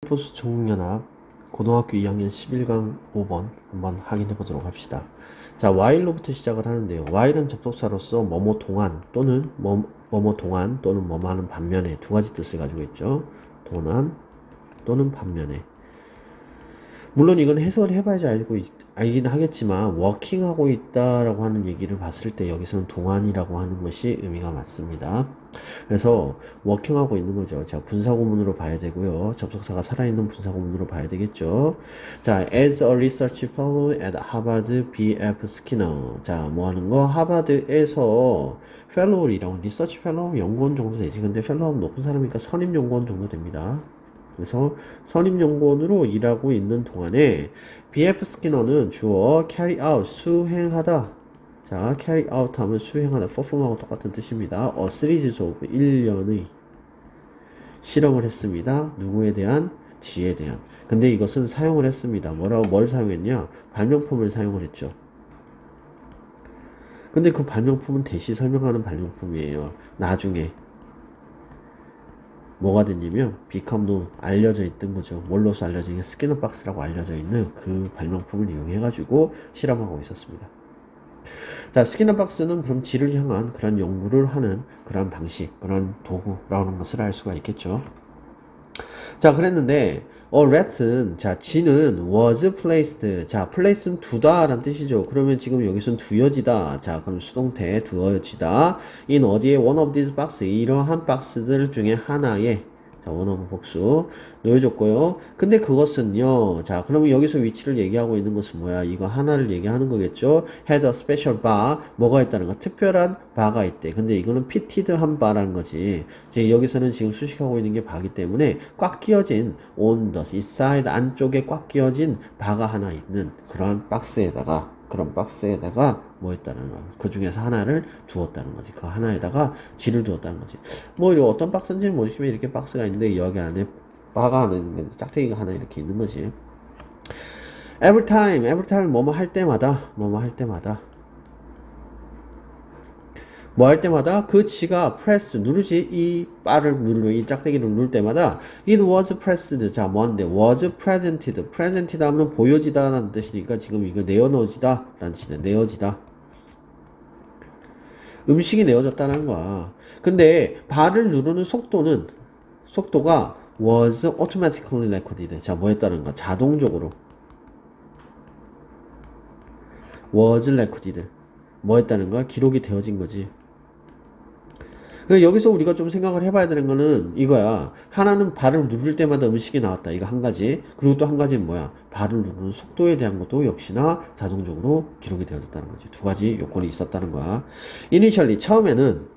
포스 총연합 고등학교 2학년 11강 5번 한번 확인해 보도록 합시다. 자, while로부터 시작을 하는데요. while은 접속사로서 뭐뭐 동안 또는 뭐뭐 동안 또는 뭐뭐 하는 반면에 두 가지 뜻을 가지고 있죠. 동안 또는 반면에. 물론 이건 해석을 해봐야지 알긴 하겠지만 워킹하고 있다라고 하는 얘기를 봤을 때 여기서는 동안이라고 하는 것이 의미가 맞습니다. 그래서 워킹하고 있는 거죠. 자, 분사구문으로 봐야 되고요. 접속사가 살아있는 분사구문으로 봐야 되겠죠. 자, as a research fellow at Harvard B.F. Skinner. 자, 뭐 하는 거? 하버드에서 fellow이라고, 리서치 펠로우 연구원 정도 되지. 근데 펠로우 높은 사람이니까 선임 연구원 정도 됩니다. 그래서 선임연구원으로 일하고 있는 동안에 BF 스키너는 주어 carry out, 수행하다. 자, carry out 하면 수행하다, perform하고 똑같은 뜻입니다. A series of 1년의 실험을 했습니다. 누구에 대한? 지에 대한. 근데 이것은 사용을 했습니다. 뭘 사용했냐? 발명품을 사용을 했죠. 근데 그 발명품은 대시 설명하는 발명품이에요. 나중에 뭐가 됐냐면 become 알려져 있던 거죠. 뭘로서 알려져 있는 스캐너 박스라고 알려져 있는 그 발명품을 이용해 가지고 실험하고 있었습니다. 자, 스캐너 박스는 그럼 지를 향한 그런 연구를 하는 그런 방식, 그런 도구라는 것을 알 수가 있겠죠. 자, 그랬는데 rat은, 자, 지는 was placed. 자, place는 두다 라는 뜻이죠. 그러면 지금 여기서는 두어지다. 자, 그럼 수동태 두어지다. in 어디에? one of these box. 이러한 박스들 중에 하나에, 자, one of 복수 놓여줬고요. 근데 그것은요, 자, 그러면 여기서 위치를 얘기하고 있는 것은 뭐야? 이거 하나를 얘기하는 거겠죠? had a special bar. 뭐가 있다는 거? 특별한 바가 있대. 근데 이거는 피티드한 바라는 거지. 이제 여기서는 지금 수식하고 있는 게 바기 때문에 꽉 끼어진 on the inside 안쪽에 꽉 끼어진 바가 하나 있는 그런 박스에다가 뭐 했다는 거야. 그 중에서 하나를 두었다는 거지. 그 하나에다가 지를 두었다는 거지. 뭐 어떤 박스인지는 모르지만 이렇게 박스가 있는데 여기 안에 바가 하나 있는 게 짝대기가 하나 이렇게 있는 거지. every time 뭐뭐 할 때마다 뭐 할 때마다 그 지가 press 누르지. 이 바를 누르, 이 짝대기를 누를 때마다 it was pressed. 자, 뭐한데? was presented 하면 보여지다 라는 뜻이니까 지금 이거 내어놓어지다 라는 뜻이네. 내어지다. 음식이 내어졌다는 거야. 근데 발을 누르는 속도가 was automatically recorded. 자, 뭐 했다는 거야? 자동적으로 was recorded. 뭐 했다는 거야? 기록이 되어진 거지. 여기서 우리가 좀 생각을 해봐야 되는 거는 이거야. 하나는 발을 누를 때마다 음식이 나왔다. 이거 한 가지. 그리고 또 한 가지는 뭐야? 발을 누르는 속도에 대한 것도 역시나 자동적으로 기록이 되어졌다는 거지. 두 가지 요건이 있었다는 거야. initially 처음에는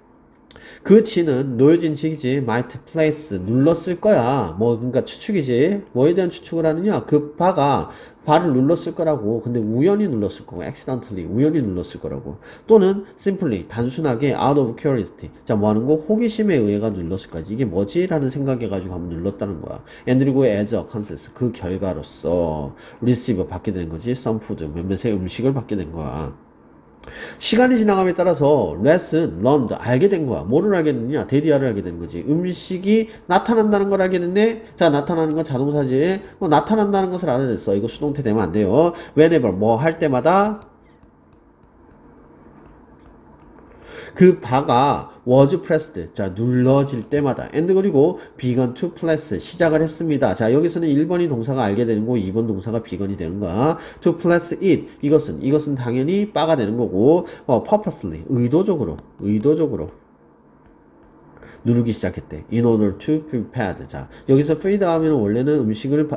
그 지는 놓여진 지이지. might place 눌렀을 거야. 뭐 그러니까 추측이지. 뭐에 대한 추측을 하느냐? 그 바가 발을 눌렀을 거라고. 근데 우연히 눌렀을 거고, accidentally 우연히 눌렀을 거라고. 또는 simply 단순하게 out of curiosity. 자, 뭐 하는 거? 호기심에 의해가 눌렀을 거지. 이게 뭐지?라는 생각해가지고 한번 눌렀다는 거야. and 그리고 as a consequence 그 결과로서 receive 받게 되는 거지. some food 몇몇의 음식을 받게 된 거야. 시간이 지나감에 따라서 lesson, learned 알게 된 거야. 뭐를 알게 됐느냐? 데디아를 알게 되는 거지. 음식이 나타난다는 걸 알게 됐네. 자, 나타나는 건 자동사지. 나타난다는 것을 알아냈어. 이거 수동태 되면 안 돼요. whenever 뭐 할 때마다 그 바가 was pressed. 자, 눌러질 때마다. and 그리고 began to press. 시작을 했습니다. 자, 여기서는 1번이 동사가 알게 되는 거고 2번 동사가 began이 되는 거야. to press it. 이것은 당연히 바가 되는 거고 purposely. 의도적으로 누르기 시작했대. in order to prepare. 자, 여기서 feed 하면 원래는 음식을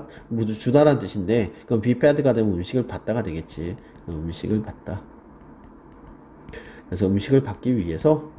주다라는 뜻인데 그럼 prepared가 되면 음식을 받다가 되겠지. 음식을 받다. 그래서 음식을 받기 위해서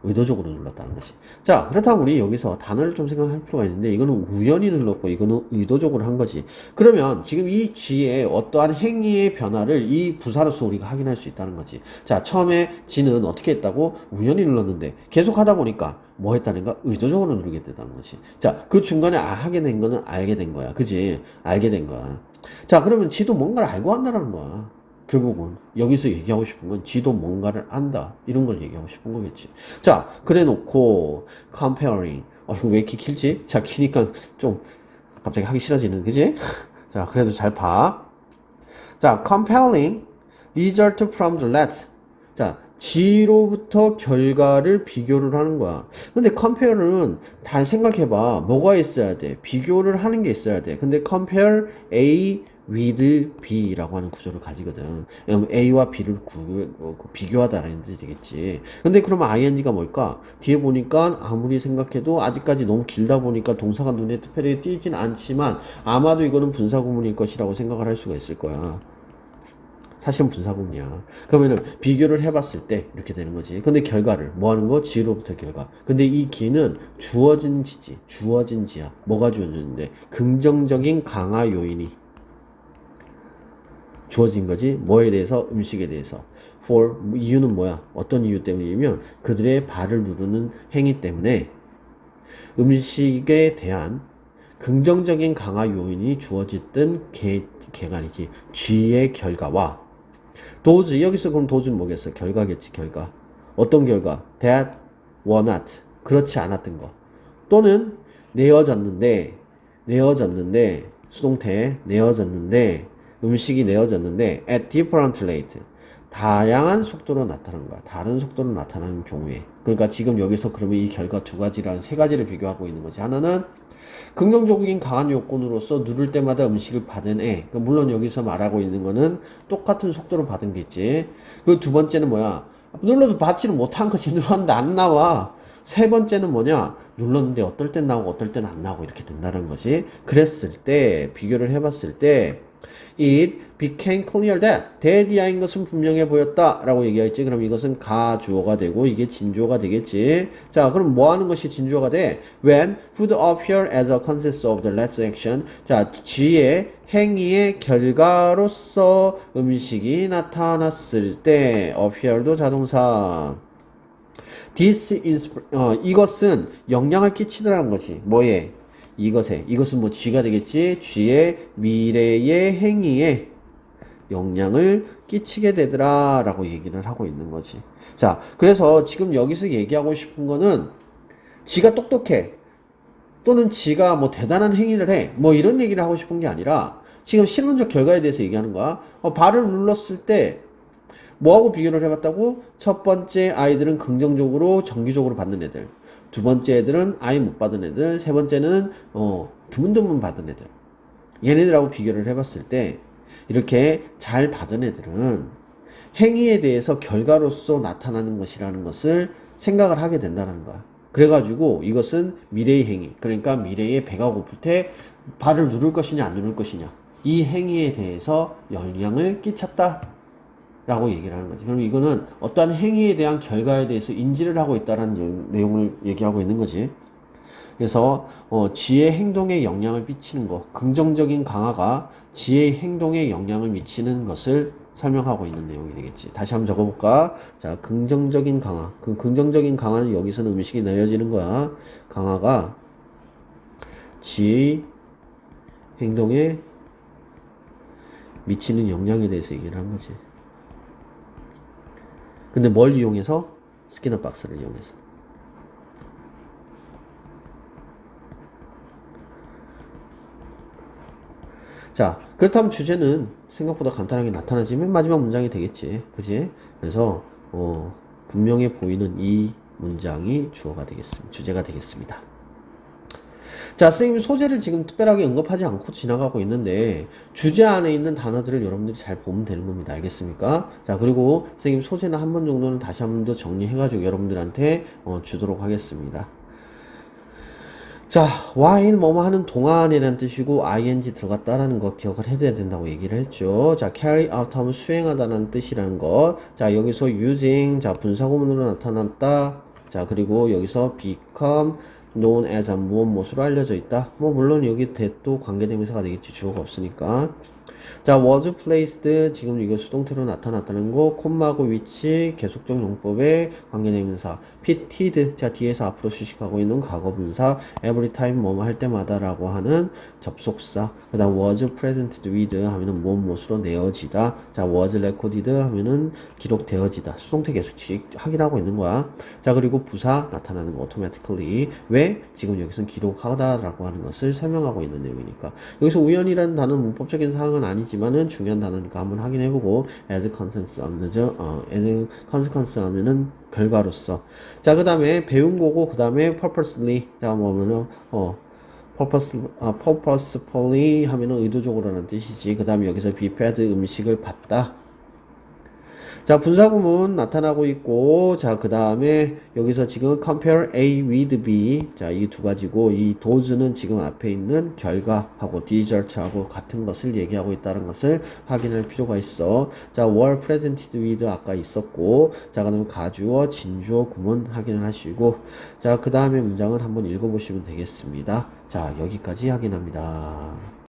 의도적으로 눌렀다는 거지. 자, 그렇다면 우리 여기서 단어를 좀 생각할 필요가 있는데 이거는 우연히 눌렀고 이거는 의도적으로 한 거지. 그러면 지금 이 지의 어떠한 행위의 변화를 이 부사로서 우리가 확인할 수 있다는 거지. 자, 처음에 지는 어떻게 했다고? 우연히 눌렀는데 계속 하다 보니까 뭐 했다는가? 의도적으로 누르게 됐다는 거지. 자, 그 중간에 하게 된 거는 알게 된 거야. 그지? 알게 된 거야. 자, 그러면 지도 뭔가를 알고 한다는 거야. 결국은 여기서 얘기하고 싶은 건 지도 뭔가를 안다 이런 걸 얘기하고 싶은 거겠지. 자, 그래 놓고 comparing 왜 이렇게 길지? 자, 기니까 좀 갑자기 하기 싫어지는, 그지? 자, 그래도 잘 봐. 자, comparing result from the last. 자, G로부터 결과를 비교를 하는 거야. 근데 compare는 다 생각해봐. 뭐가 있어야 돼? 비교를 하는 게 있어야 돼. 근데 compare A with B라고 하는 구조를 가지거든. 그럼 A와 B를 비교하다라는 뜻이겠지. 근데 그러면 ing가 뭘까? 뒤에 보니까 아무리 생각해도 아직까지 너무 길다 보니까 동사가 눈에 특별히 띄진 않지만 아마도 이거는 분사구문일 것이라고 생각을 할 수가 있을 거야. 사실은 분사구문이야. 그러면은 비교를 해봤을 때 이렇게 되는 거지. 근데 결과를 뭐 하는 거? 지로부터 결과. 근데 이 기는 주어진 지지, 주어진 지야. 뭐가 주어졌는데? 긍정적인 강화 요인이 주어진 거지. 뭐에 대해서? 음식에 대해서. for 이유는 뭐야? 어떤 이유 때문이냐면 그들의 발을 누르는 행위 때문에 음식에 대한 긍정적인 강화 요인이 주어졌던 개간이지. G의 결과와 도즈, 여기서 그럼 도즈는 뭐겠어? 결과겠지, 결과. 어떤 결과? that were not. 그렇지 않았던 거. 또는 내어졌는데, 수동태, 내어졌는데, 음식이 내어졌는데, at different rate. 다양한 속도로 나타나는 거야. 다른 속도로 나타나는 경우에. 그러니까 지금 여기서 그러면 이 결과 두 가지랑 세 가지를 비교하고 있는 거지. 하나는 긍정적인 강한 요건으로서 누를 때마다 음식을 받은 애. 물론 여기서 말하고 있는 거는 똑같은 속도로 받은 게 있지. 그 두 번째는 뭐야? 눌러도 받지를 못한 것이 눌렀는데 안 나와. 세 번째는 뭐냐? 눌렀는데 어떨 땐 나오고 어떨 땐 안 나오고 이렇게 된다는 거지. 그랬을 때, 비교를 해봤을 때, It became clear that 대디아인 것은 분명해 보였다 라고 얘기했지. 그럼 이것은 가주어가 되고 이게 진주어가 되겠지. 자, 그럼 뭐 하는 것이 진주어가 돼? When food appeared as a consequence of the last action. 자, G의 행위의 결과로서 음식이 나타났을 때 appear도 자동사. This is 이것은 영향을 끼치더라는 거지. 뭐에? 이것은 뭐 G가 되겠지. G의 미래의 행위에 영향을 끼치게 되더라 라고 얘기를 하고 있는 거지. 자, 그래서 지금 여기서 얘기하고 싶은 거는 G가 똑똑해 또는 G가 뭐 대단한 행위를 해 뭐 이런 얘기를 하고 싶은 게 아니라 지금 실험적 결과에 대해서 얘기하는 거야. 발을 눌렀을 때 뭐하고 비교를 해봤다고? 첫 번째 아이들은 긍정적으로 정기적으로 받는 애들, 두 번째 애들은 아예 못 받은 애들, 세 번째는 드문드문 받은 애들. 얘네들하고 비교를 해봤을 때 이렇게 잘 받은 애들은 행위에 대해서 결과로서 나타나는 것이라는 것을 생각을 하게 된다는 거야. 그래가지고 이것은 미래의 행위, 그러니까 미래의 배가 고플 때 발을 누를 것이냐 안 누를 것이냐, 이 행위에 대해서 영향을 끼쳤다 라고 얘기를 하는 거지. 그럼 이거는 어떠한 행위에 대한 결과에 대해서 인지를 하고 있다는 내용을 얘기하고 있는 거지. 그래서 지의 행동에 영향을 미치는 것, 긍정적인 강화가 지의 행동에 영향을 미치는 것을 설명하고 있는 내용이 되겠지. 다시 한번 적어볼까? 자, 긍정적인 강화. 그 긍정적인 강화는 여기서는 음식이 내어지는 거야. 강화가 지의 행동에 미치는 영향에 대해서 얘기를 한 거지. 근데 뭘 이용해서? 스키너 박스를 이용해서. 자, 그렇다면 주제는 생각보다 간단하게 나타나지만 마지막 문장이 되겠지. 그지? 그래서 분명해 보이는 이 문장이 주제가 되겠습니다. 자, 선생님 소재를 지금 특별하게 언급하지 않고 지나가고 있는데 주제 안에 있는 단어들을 여러분들이 잘 보면 되는 겁니다. 알겠습니까? 자, 그리고 선생님 소재는 한 번 정도는 다시 한 번 더 정리해가지고 여러분들한테 주도록 하겠습니다. 자, while 뭐뭐 하는 동안이라는 뜻이고 ing 들어갔다라는 거 기억을 해둬야 된다고 얘기를 했죠. 자, carry out 하면 수행하다라는 뜻이라는 거. 자, 여기서 using, 자, 분사구문으로 나타났다. 자, 그리고 여기서 become known as 무엇으로 알려져 있다. 뭐 물론 여기 that도 관계대명사가 되겠지. 주어가 없으니까. 자, was placed 지금 이거 수동태로 나타났다는 거, 콤마하고 위치, 계속적 용법의 관계대명사, pitted 자 뒤에서 앞으로 수식하고 있는 과거분사, every time 뭐뭐 할 때마다라고 하는 접속사, 그 다음 was presented with 하면은 무엇으로 내어지다, 자 was recorded 하면은 기록되어지다, 수동태 계속 확인하고 있는 거야. 자 그리고 부사 나타나는 거 automatically, 왜 지금 여기서는 기록하다라고 하는 것을 설명하고 있는 내용이니까. 여기서 우연이라는 단어는 문법적인 사항은 아니지만은 중요한 단어니까 한번 확인해보고 as consequence 하면은 as consequence 하면은 결과로서. 자, 그 다음에 배운 거고, 그 다음에 purposely. 자, 뭐면은, purposefully 하면은 의도적으로라는 뜻이지. 그 다음에 여기서 be fed 음식을 받다. 자, 분사구문 나타나고 있고, 자, 그 다음에 여기서 지금 compare A with B. 자, 이 두 가지고, 이 does는 지금 앞에 있는 결과하고 dessert하고 같은 것을 얘기하고 있다는 것을 확인할 필요가 있어. 자, were presented with 아까 있었고, 자, 그 다음에 가주어, 진주어, 구문 확인을 하시고, 자, 그 다음에 문장은 한번 읽어보시면 되겠습니다. 자, 여기까지 확인합니다.